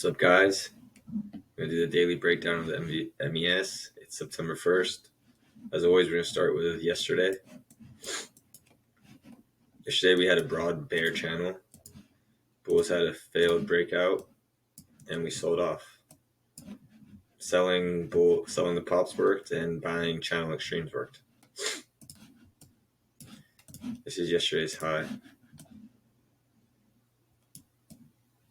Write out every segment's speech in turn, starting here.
What's up, guys? I'm going to do the daily breakdown of the MES. It's September 1st. As always, we're going to start with yesterday. Yesterday, we had a broad bear channel. Bulls had a failed breakout, and we sold off. Selling the pops worked, and buying channel extremes worked. This is yesterday's high.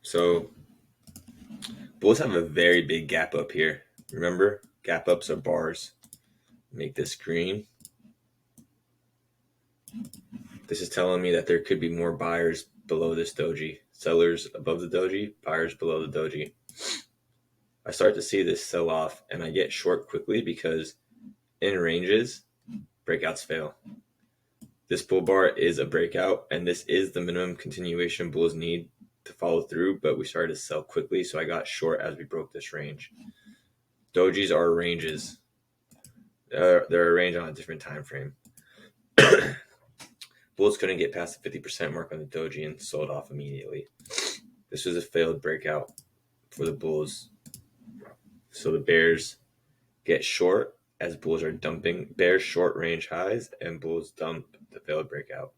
So, bulls have a very big gap up here. Remember, gap ups are bars. Make this green. This is telling me that there could be more buyers below this doji. Sellers above the doji, buyers below the doji. I start to see this sell off, and I get short quickly because in ranges, breakouts fail. This bull bar is a breakout, and this is the minimum continuation bulls need to follow through, but we started to sell quickly, so I got short as we broke this range. Dojis are ranges. They're a range on a different time frame. Bulls couldn't get past the 50% mark on the doji and sold off immediately. This was a failed breakout for the bulls. So the bears get short as bulls are dumping. Bears short range highs and bulls dump the failed breakout.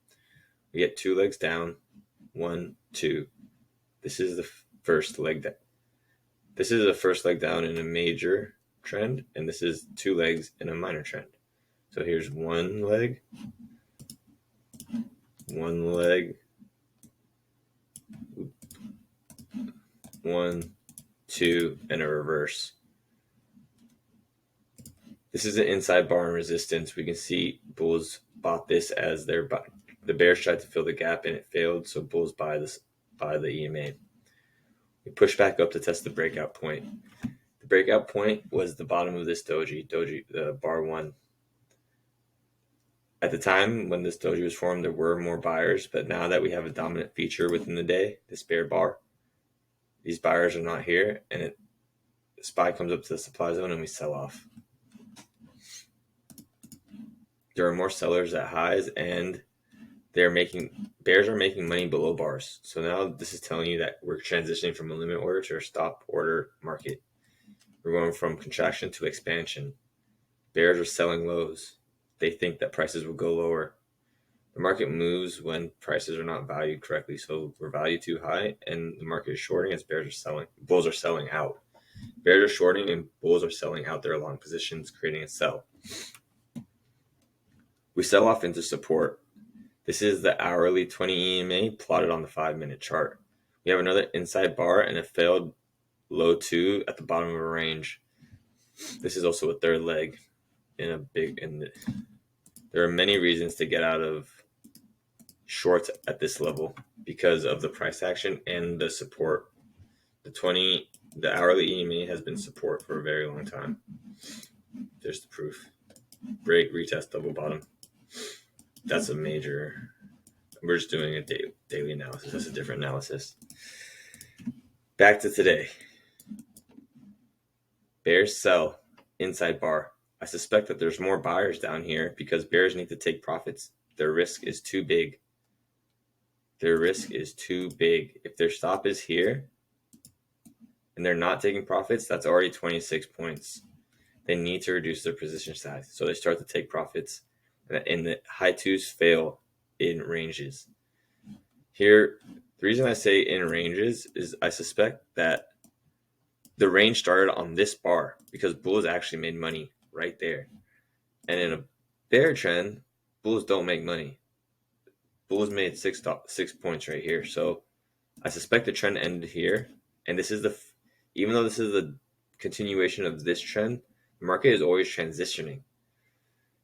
We get two legs down. 1, 2. This is the first leg down. This is the first leg down in a major trend, and this is two legs in a minor trend. So here's one leg, 1, 2, and a reverse. This is an inside bar and resistance. We can see bulls bought this as their buy. The bears tried to fill the gap and it failed, so bulls buy the EMA. We push back up to test the breakout point. The breakout point was the bottom of this doji, the bar 1. At the time when this doji was formed, there were more buyers, but now that we have a dominant feature within the day, this bear bar, these buyers are not here, and the SPY comes up to the supply zone and we sell off. There are more sellers at highs, and bears are making money below bars. So now this is telling you that we're transitioning from a limit order to a stop order market. We're going from contraction to expansion. Bears are selling lows. They think that prices will go lower. The market moves when prices are not valued correctly. So we're valued too high, and the market is shorting as bulls are selling out. Bears are shorting and bulls are selling out their long positions, creating a sell. We sell off into support. This is the hourly 20 EMA plotted on the 5-minute chart. We have another inside bar and a failed low 2 at the bottom of a range. This is also a third leg there are many reasons to get out of shorts at this level because of the price action and the support. The hourly EMA has been support for a very long time. There's the proof. Break, retest, double bottom. That's a major. We're just doing a daily analysis. That's a different analysis. Back to today. Bears sell inside bar. I suspect that there's more buyers down here because bears need to take profits. Their risk is too big. If their stop is here and they're not taking profits, that's already 26 points. They need to reduce their position size. So they start to take profits. And the high 2s fail in ranges. Here, the reason I say in ranges is I suspect that the range started on this bar because bulls actually made money right there. And in a bear trend, bulls don't make money. Bulls made 6 points right here. So I suspect the trend ended here. And even though this is the continuation of this trend, the market is always transitioning.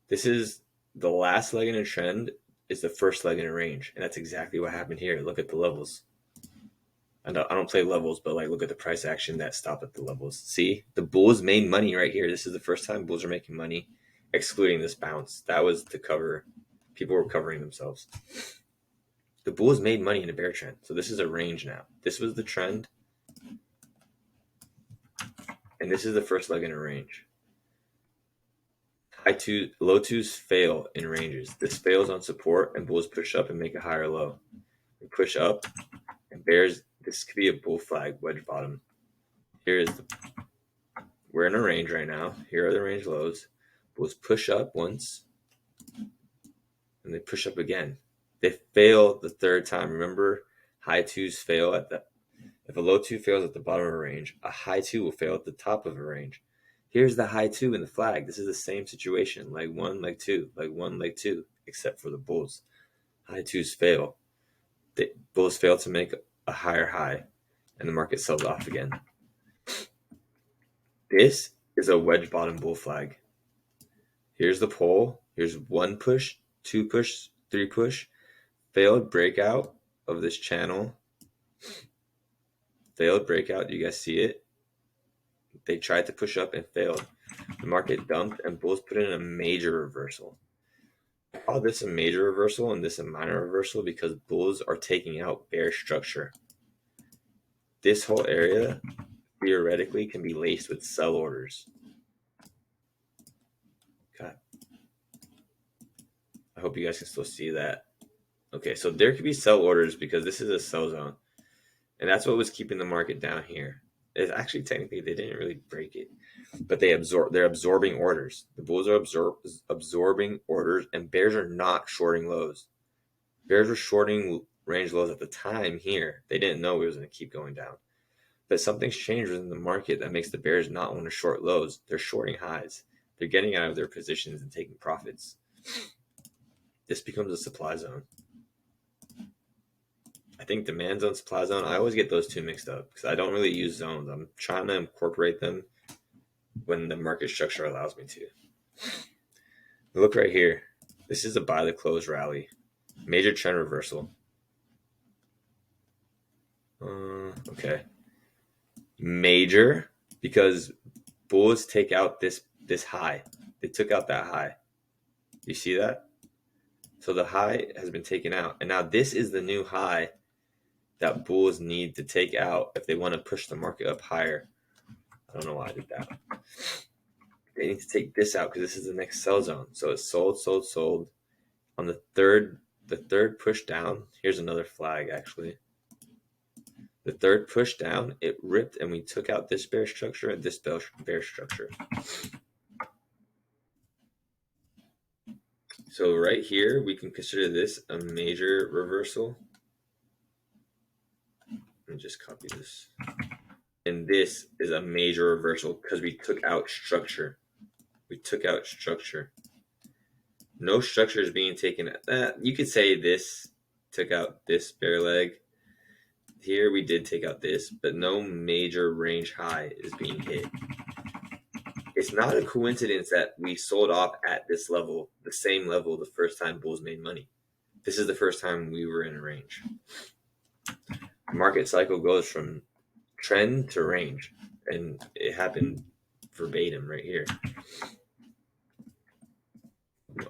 This is the last leg in a trend is the first leg in a range. And that's exactly what happened here. Look at the levels. I don't play levels, but look at the price action that stopped at the levels. See, the bulls made money right here. This is the first time bulls are making money, excluding this bounce. That was the cover. People were covering themselves. The bulls made money in a bear trend. So this is a range now. This was the trend. And this is the first leg in a range. Low 2s fail in ranges. This fails on support, and bulls push up and make a higher low. We push up, and bears. This could be a bull flag wedge bottom. we're in a range right now. Here are the range lows. Bulls push up once, and they push up again. They fail the third time. Remember, high twos fail if a low two fails at the bottom of a range, a high two will fail at the top of a range. Here's the high two in the flag. This is the same situation. Leg one, leg two, leg one, leg two, except for the bulls. High twos fail. The bulls fail to make a higher high, and the market sells off again. This is a wedge bottom bull flag. Here's the pole. Here's one push, two push, three push. Failed breakout of this channel. Failed breakout. Do you guys see it? They tried to push up and failed. The market dumped and bulls put in a major reversal. I call this a major reversal and this a minor reversal because bulls are taking out bear structure. This whole area theoretically can be laced with sell orders. God. I hope you guys can still see that. Okay, so there could be sell orders because this is a sell zone. And that's what was keeping the market down here. It's actually technically they didn't really break it, but they're absorbing orders. The bulls are absorbing orders, and bears are not shorting lows. Bears were shorting range lows at the time here. They didn't know it was going to keep going down. But something's changed in the market that makes the bears not want to short lows. They're shorting highs. They're getting out of their positions and taking profits. This becomes a supply zone. I think demand zone, supply zone, I always get those two mixed up because I don't really use zones. I'm trying to incorporate them when the market structure allows me to. Look right here. This is a buy the close rally. Major trend reversal. Okay. Major because bulls take out this high. They took out that high. You see that? So the high has been taken out. And now this is the new high that bulls need to take out if they want to push the market up higher. I don't know why I did that. They need to take this out because this is the next sell zone. So it's sold. On the third push down, here's another flag actually. The third push down, it ripped and we took out this bear structure and this bear structure. So right here, we can consider this a major reversal. Let me just copy this. And this is a major reversal because we took out structure. No structure is being taken out. You could say this took out this bear leg. Here we did take out this, but no major range high is being hit. It's not a coincidence that we sold off at this level, the same level the first time bulls made money. This is the first time we were in a range. The market cycle goes from trend to range, and it happened verbatim right here.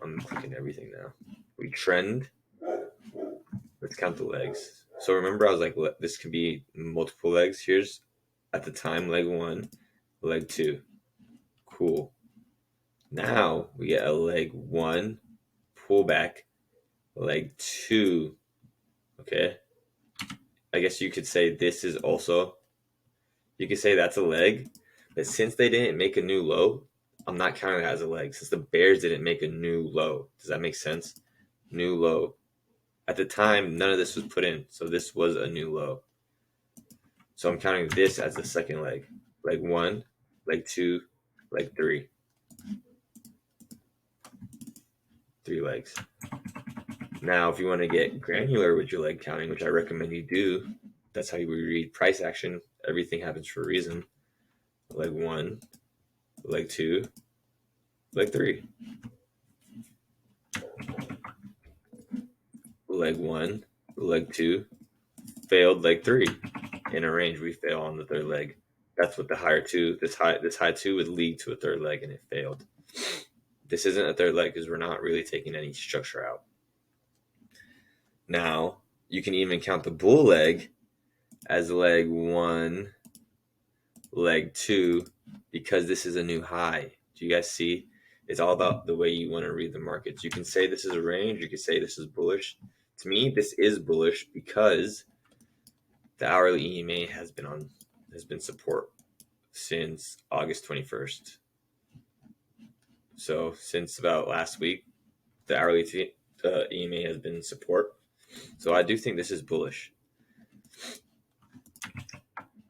I'm clicking everything now. We trend. Let's count the legs. So remember, I was like, this could be multiple legs. Here's, at the time, leg one, leg two. Cool. Now we get a leg one, pullback, leg two. Okay. I guess you could say this is also, you could say that's a leg, but since they didn't make a new low, I'm not counting that as a leg since the bears didn't make a new low. Does that make sense? New low. At the time, none of this was put in, so this was a new low. So I'm counting this as the second leg. Leg one, leg two, leg three. 3 legs. Now, if you want to get granular with your leg counting, which I recommend you do, that's how we read price action. Everything happens for a reason. Leg one, leg two, leg three. Leg one, leg two, failed leg three. In a range, we fail on the third leg. That's what the higher two, this high two would lead to a third leg, and it failed. This isn't a third leg because we're not really taking any structure out. Now, you can even count the bull leg as leg one, leg two, because this is a new high. Do you guys see? It's all about the way you want to read the markets. You can say this is a range. You can say this is bullish. To me, this is bullish because the hourly EMA has been support. since August 21st. So since about last week, the hourly EMA has been support. So I do think this is bullish.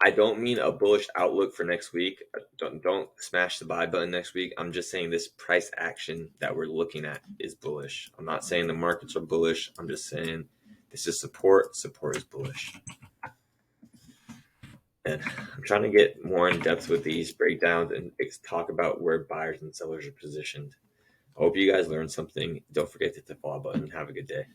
I don't mean a bullish outlook for next week. Don't smash the buy button next week. I'm just saying this price action that we're looking at is bullish. I'm not saying the markets are bullish. I'm just saying this is support. Support is bullish. And I'm trying to get more in depth with these breakdowns and talk about where buyers and sellers are positioned. I hope you guys learned something. Don't forget to hit the follow button. Have a good day.